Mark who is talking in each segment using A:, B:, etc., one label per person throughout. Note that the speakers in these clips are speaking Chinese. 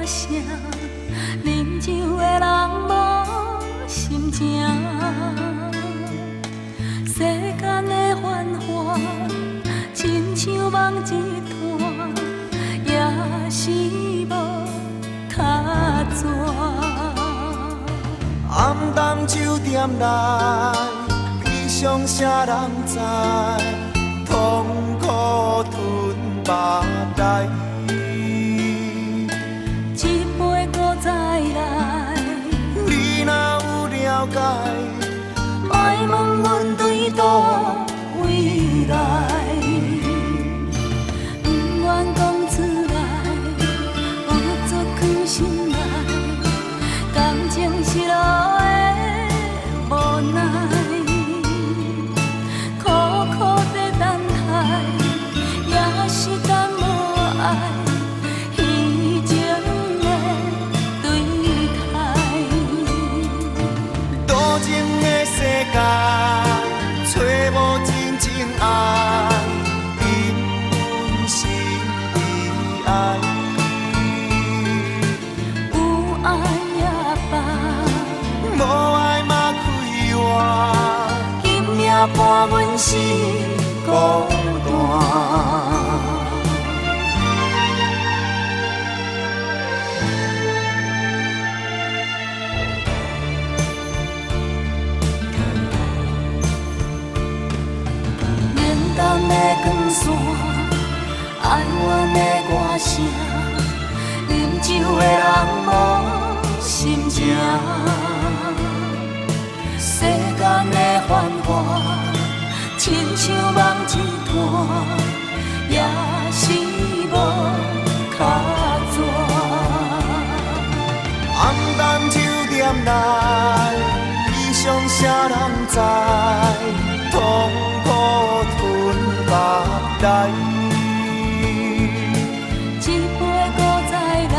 A: 声，啉酒的人无心情。世间的繁华，亲像梦一团，也是无卡纸。
B: 暗淡酒店内，悲伤啥人知？痛苦吞腹内。
A: 一杯搁再来，
B: 你若有了解，
A: 莫问阮对倒位来。不愿讲出来，有作藏心内，感情失落的无奈。苦苦在等待，也是等无爱。虚情的对待，
B: 多情的世界，找无真正爱，因阮心已爱。
A: 有爱也罢，
B: 无爱嘛开活，
A: 今夜伴阮是孤单。冷淡的光线，哀怨的歌声，啉酒的人无心情。世间的繁华，亲像梦一团，也是无卡纸。
B: 暗淡酒店内，悲伤啥人知？痛苦吞腹内。
A: 一杯搁再来，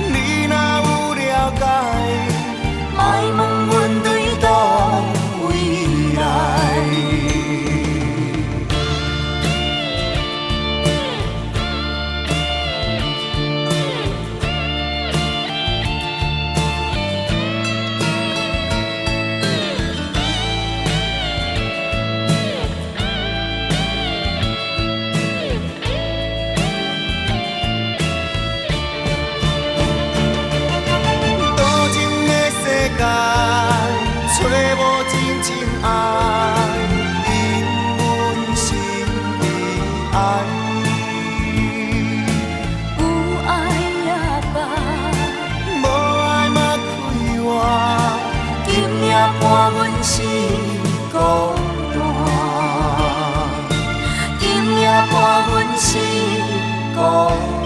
B: 你若有了解，
A: 莫问阮对倒位来。
B: 多情的世界，找无真正爱，因阮心已爱。
A: 有爱也罢，
B: 无爱嘛开活，
A: 今夜伴阮是孤单，今夜伴阮是孤单。